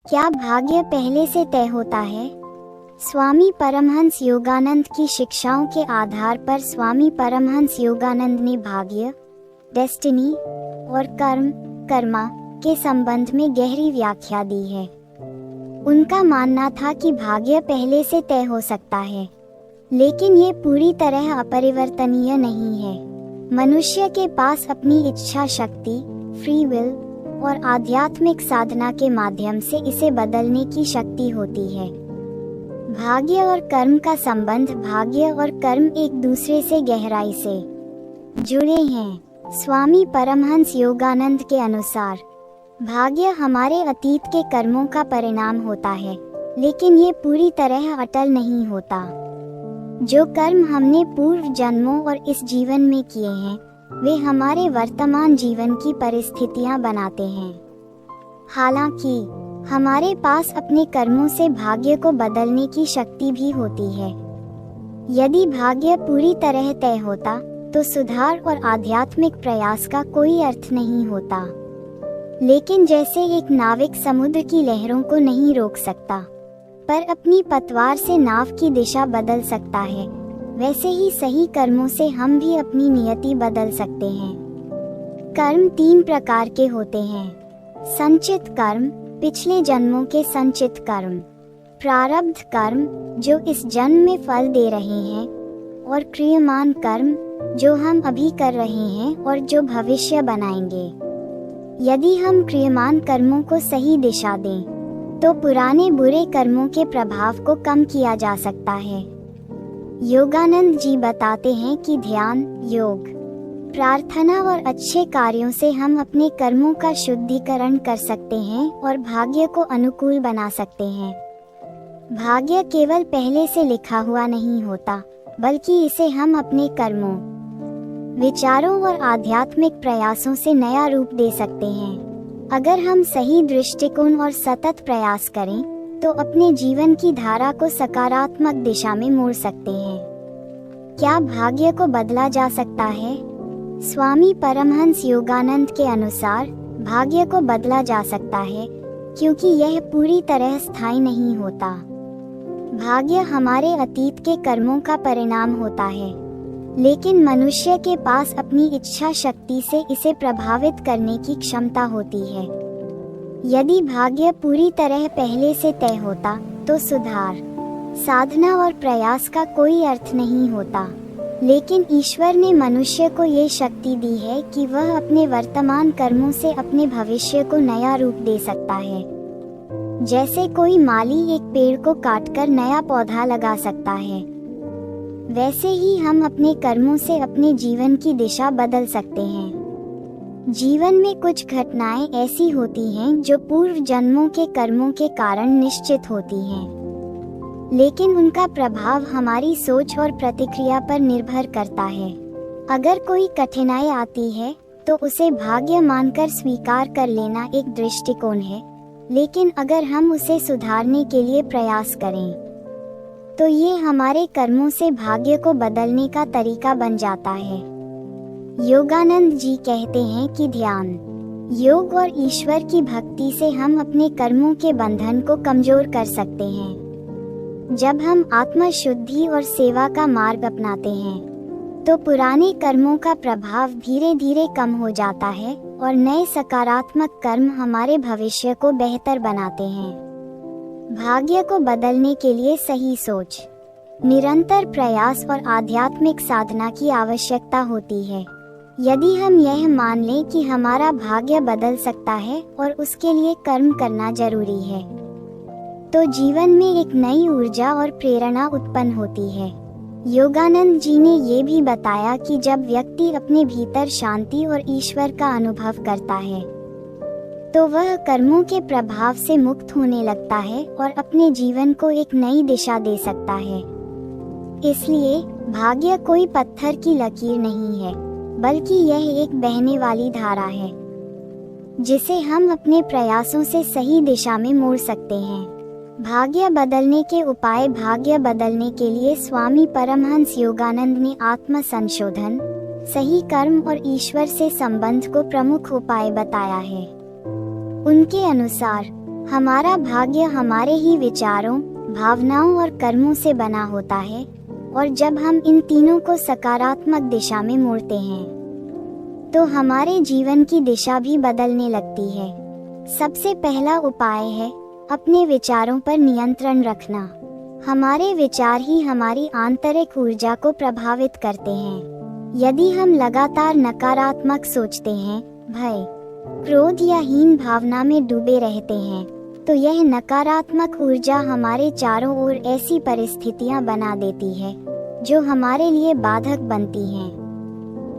क्या भाग्य पहले से तय होता है? स्वामी परमहंस योगानंद की शिक्षाओं के आधार पर स्वामी परमहंस योगानंद ने भाग्य, डेस्टिनी और कर्मा के संबंध में गहरी व्याख्या दी है। उनका मानना था कि भाग्य पहले से तय हो सकता है, लेकिन ये पूरी तरह अपरिवर्तनीय नहीं है। मनुष्य के पास अपनी इच्छा शक्ति, फ्री विल और आध्यात्मिक साधना के माध्यम से इसे बदलने की शक्ति होती है। भाग्य और कर्म का संबंध। भाग्य और कर्म एक दूसरे से गहराई से जुड़े हैं। स्वामी परमहंस योगानंद के अनुसार भाग्य हमारे अतीत के कर्मों का परिणाम होता है, लेकिन ये पूरी तरह अटल नहीं होता। जो कर्म हमने पूर्व जन्मों और इस जीवन में किए हैं, वे हमारे वर्तमान जीवन की परिस्थितियां बनाते हैं। हालांकि हमारे पास अपने कर्मों से भाग्य को बदलने की शक्ति भी होती है। यदि भाग्य पूरी तरह तय होता, तो सुधार और आध्यात्मिक प्रयास का कोई अर्थ नहीं होता। लेकिन जैसे एक नाविक समुद्र की लहरों को नहीं रोक सकता, पर अपनी पतवार से नाव की दिशा बदल सकता है, वैसे ही सही कर्मों से हम भी अपनी नियति बदल सकते हैं। कर्म 3 प्रकार के होते हैं: संचित कर्म, पिछले जन्मों के संचित कर्म; प्रारब्ध कर्म, जो इस जन्म में फल दे रहे हैं; और क्रियमान कर्म, जो हम अभी कर रहे हैं और जो भविष्य बनाएंगे। यदि हम क्रियमान कर्मों को सही दिशा दें, तो पुराने बुरे कर्मों के प्रभाव को कम किया जा सकता है। योगानंद जी बताते हैं कि ध्यान, योग, प्रार्थना और अच्छे कार्यों से हम अपने कर्मों का शुद्धिकरण कर सकते हैं और भाग्य को अनुकूल बना सकते हैं। भाग्य केवल पहले से लिखा हुआ नहीं होता, बल्कि इसे हम अपने कर्मों, विचारों और आध्यात्मिक प्रयासों से नया रूप दे सकते हैं। अगर हम सही दृष्टिकोण और सतत प्रयास करें, तो अपने जीवन की धारा को सकारात्मक दिशा में मोड़ सकते हैं। क्या भाग्य को बदला जा सकता है? स्वामी परमहंस योगानंद के अनुसार भाग्य को बदला जा सकता है, क्योंकि यह पूरी तरह स्थायी नहीं होता। भाग्य हमारे अतीत के कर्मों का परिणाम होता है, लेकिन मनुष्य के पास अपनी इच्छा शक्ति से इसे प्रभावित करने की क्षमता होती है। यदि भाग्य पूरी तरह पहले से तय होता, तो सुधार, साधना और प्रयास का कोई अर्थ नहीं होता। लेकिन ईश्वर ने मनुष्य को ये शक्ति दी है कि वह अपने वर्तमान कर्मों से अपने भविष्य को नया रूप दे सकता है। जैसे कोई माली एक पेड़ को काटकर नया पौधा लगा सकता है, वैसे ही हम अपने कर्मों से अपने जीवन की दिशा बदल सकते हैं। जीवन में कुछ घटनाएं ऐसी होती हैं जो पूर्व जन्मों के कर्मों के कारण निश्चित होती हैं, लेकिन उनका प्रभाव हमारी सोच और प्रतिक्रिया पर निर्भर करता है। अगर कोई कठिनाई आती है, तो उसे भाग्य मानकर स्वीकार कर लेना एक दृष्टिकोण है, लेकिन अगर हम उसे सुधारने के लिए प्रयास करें, तो ये हमारे कर्मों से भाग्य को बदलने का तरीका बन जाता है। योगानंद जी कहते हैं कि ध्यान, योग और ईश्वर की भक्ति से हम अपने कर्मों के बंधन को कमजोर कर सकते हैं। जब हम आत्म शुद्धि और सेवा का मार्ग अपनाते हैं, तो पुराने कर्मों का प्रभाव धीरे धीरे कम हो जाता है और नए सकारात्मक कर्म हमारे भविष्य को बेहतर बनाते हैं। भाग्य को बदलने के लिए सही सोच, निरंतर प्रयास और आध्यात्मिक साधना की आवश्यकता होती है। यदि हम यह मान लें कि हमारा भाग्य बदल सकता है और उसके लिए कर्म करना जरूरी है, तो जीवन में एक नई ऊर्जा और प्रेरणा उत्पन्न होती है। योगानंद जी ने ये भी बताया कि जब व्यक्ति अपने भीतर शांति और ईश्वर का अनुभव करता है, तो वह कर्मों के प्रभाव से मुक्त होने लगता है और अपने जीवन को एक नई दिशा दे सकता है। इसलिए भाग्य कोई पत्थर की लकीर नहीं है, बल्कि यह एक बहने वाली धारा है, जिसे हम अपने प्रयासों से सही दिशा में मोड़ सकते हैं। भाग्य बदलने के उपाय। भाग्य बदलने के लिए स्वामी परमहंस योगानंद ने आत्म संशोधन, सही कर्म और ईश्वर से संबंध को प्रमुख उपाय बताया है। उनके अनुसार हमारा भाग्य हमारे ही विचारों, भावनाओं और कर्मों से बना होता है, और जब हम इन तीनों को सकारात्मक दिशा में मोड़ते हैं तो हमारे जीवन की दिशा भी बदलने लगती है। सबसे पहला उपाय है अपने विचारों पर नियंत्रण रखना। हमारे विचार ही हमारी आंतरिक ऊर्जा को प्रभावित करते हैं। यदि हम लगातार नकारात्मक सोचते हैं, भय, क्रोध या हीन भावना में डूबे रहते हैं, तो यह नकारात्मक ऊर्जा हमारे चारों ओर ऐसी परिस्थितियां बना देती है जो हमारे लिए बाधक बनती हैं।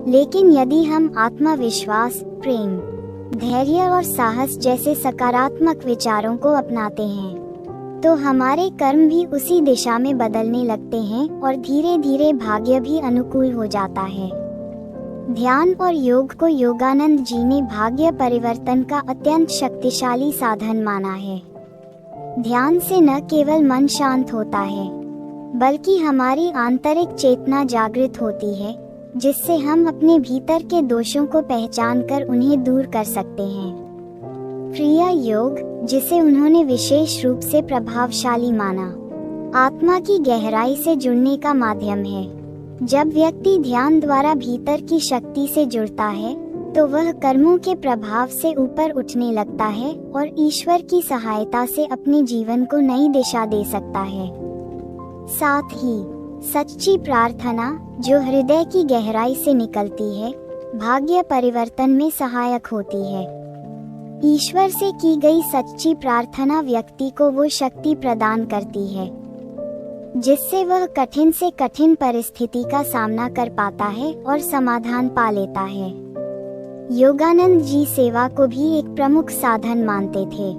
लेकिन यदि हम आत्मविश्वास, प्रेम, धैर्य और साहस जैसे सकारात्मक विचारों को अपनाते हैं तो हमारे कर्म भी उसी दिशा में बदलने लगते हैं और धीरे धीरे भाग्य भी अनुकूल हो जाता है। ध्यान और योग को योगानंद जी ने भाग्य परिवर्तन का अत्यंत शक्तिशाली साधन माना है। ध्यान से न केवल मन शांत होता है, बल्कि हमारी आंतरिक चेतना जागृत होती है, जिससे हम अपने भीतर के दोषों को पहचानकर उन्हें दूर कर सकते हैं। क्रिया योग, जिसे उन्होंने विशेष रूप से प्रभावशाली माना, आत्मा की गहराई से जुड़ने का माध्यम है। जब व्यक्ति ध्यान द्वारा भीतर की शक्ति से जुड़ता है तो वह कर्मों के प्रभाव से ऊपर उठने लगता है और ईश्वर की सहायता से अपने जीवन को नई दिशा दे सकता है। साथ ही सच्ची प्रार्थना, जो हृदय की गहराई से निकलती है, भाग्य परिवर्तन में सहायक होती है। ईश्वर से की गई सच्ची प्रार्थना व्यक्ति को वो शक्ति प्रदान करती है जिससे वह कठिन से कठिन परिस्थिति का सामना कर पाता है और समाधान पा लेता है। योगानंद जी सेवा को भी एक प्रमुख साधन मानते थे।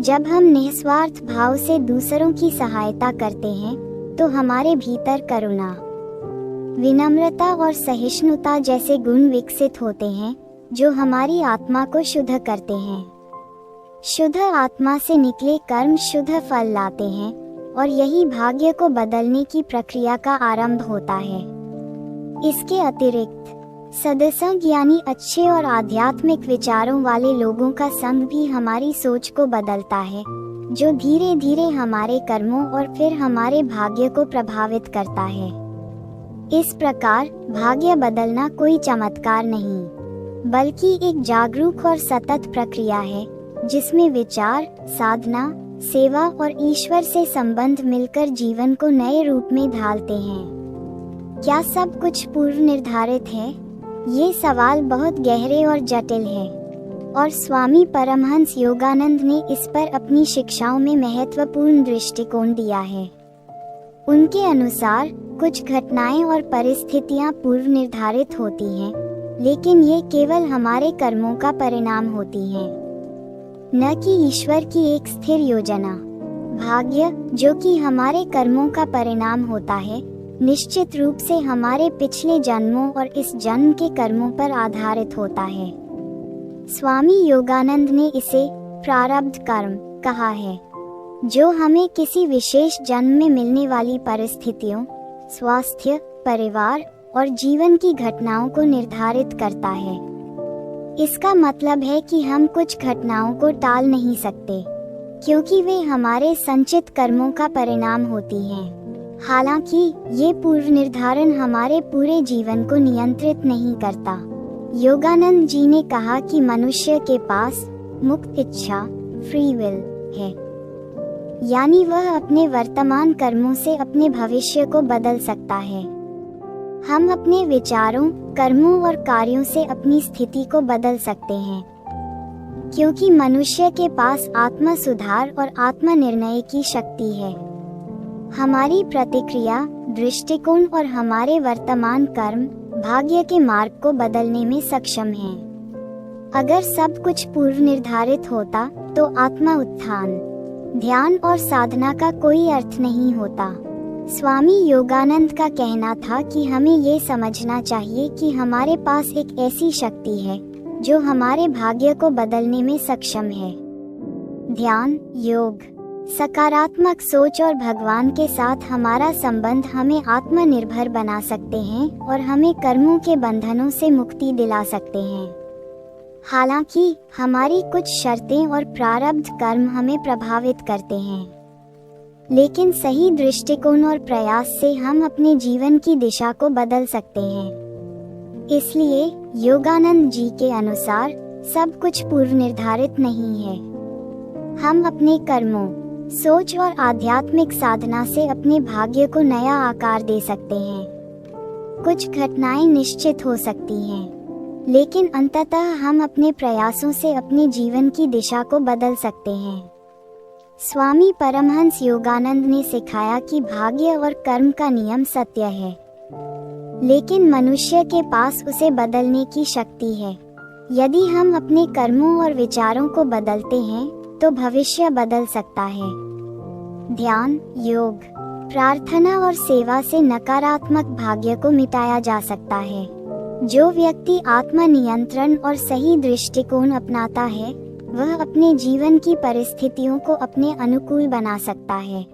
जब हम निस्वार्थ भाव से दूसरों की सहायता करते हैं तो हमारे भीतर करुणा, विनम्रता और सहिष्णुता जैसे गुण विकसित होते हैं जो हमारी आत्मा को शुद्ध करते हैं। शुद्ध आत्मा से निकले कर्म शुद्ध फल लाते हैं और यही भाग्य को बदलने की प्रक्रिया का आरंभ होता है। इसके अतिरिक्त सत्संग यानी अच्छे और आध्यात्मिक विचारों वाले लोगों का संग भी हमारी सोच को बदलता है, जो धीरे धीरे हमारे कर्मों और फिर हमारे भाग्य को प्रभावित करता है। इस प्रकार भाग्य बदलना कोई चमत्कार नहीं, बल्कि एक जागरूक और सतत प्रक्रिया है जिसमें विचार, साधना, सेवा और ईश्वर से संबंध मिलकर जीवन को नए रूप में ढालते हैं। क्या सब कुछ पूर्व निर्धारित है? ये सवाल बहुत गहरे और जटिल है, और स्वामी परमहंस योगानंद ने इस पर अपनी शिक्षाओं में महत्वपूर्ण दृष्टिकोण दिया है। उनके अनुसार कुछ घटनाएं और परिस्थितियां पूर्व निर्धारित होती हैं, लेकिन ये केवल हमारे कर्मों का परिणाम होती हैं, न कि ईश्वर की एक स्थिर योजना। भाग्य, जो कि हमारे कर्मों का परिणाम होता है, निश्चित रूप से हमारे पिछले जन्मों और इस जन्म के कर्मों पर आधारित होता है। स्वामी योगानंद ने इसे प्रारब्ध कर्म कहा है, जो हमें किसी विशेष जन्म में मिलने वाली परिस्थितियों, स्वास्थ्य, परिवार और जीवन की घटनाओं को निर्धारित करता है। इसका मतलब है कि हम कुछ घटनाओं को टाल नहीं सकते, क्योंकि वे हमारे संचित कर्मों का परिणाम होती हैं। हालांकि ये पूर्व निर्धारण हमारे पूरे जीवन को नियंत्रित नहीं करता। योगानंद जी ने कहा कि मनुष्य के पास मुक्त इच्छा, फ्री विल है, यानी वह अपने वर्तमान कर्मों से अपने भविष्य को बदल सकता है। हम अपने विचारों, कर्मों और कार्यों से अपनी स्थिति को बदल सकते हैं, क्योंकि मनुष्य के पास आत्म सुधार और आत्म निर्णय की शक्ति है। हमारी प्रतिक्रिया, दृष्टिकोण और हमारे वर्तमान कर्म भाग्य के मार्ग को बदलने में सक्षम हैं। अगर सब कुछ पूर्व निर्धारित होता तो आत्मा उत्थान, ध्यान और साधना का कोई अर्थ नहीं होता। स्वामी योगानंद का कहना था कि हमें ये समझना चाहिए कि हमारे पास एक ऐसी शक्ति है जो हमारे भाग्य को बदलने में सक्षम है। ध्यान, योग, सकारात्मक सोच और भगवान के साथ हमारा संबंध हमें आत्मनिर्भर बना सकते हैं और हमें कर्मों के बंधनों से मुक्ति दिला सकते हैं। हालांकि हमारी कुछ शर्तें और प्रारब्ध कर्म हमें प्रभावित करते हैं, लेकिन सही दृष्टिकोण और प्रयास से हम अपने जीवन की दिशा को बदल सकते हैं। इसलिए योगानंद जी के अनुसार सब कुछ पूर्व निर्धारित नहीं है। हम अपने कर्मों, सोच और आध्यात्मिक साधना से अपने भाग्य को नया आकार दे सकते हैं। कुछ घटनाएं निश्चित हो सकती हैं, लेकिन अंततः हम अपने प्रयासों से अपने जीवन की दिशा को बदल सकते हैं। स्वामी परमहंस योगानंद ने सिखाया कि भाग्य और कर्म का नियम सत्य है, लेकिन मनुष्य के पास उसे बदलने की शक्ति है। यदि हम अपने कर्मों और विचारों को बदलते हैं तो भविष्य बदल सकता है। ध्यान, योग, प्रार्थना और सेवा से नकारात्मक भाग्य को मिटाया जा सकता है। जो व्यक्ति आत्म नियंत्रण और सही दृष्टिकोण अपनाता है, वह अपने जीवन की परिस्थितियों को अपने अनुकूल बना सकता है।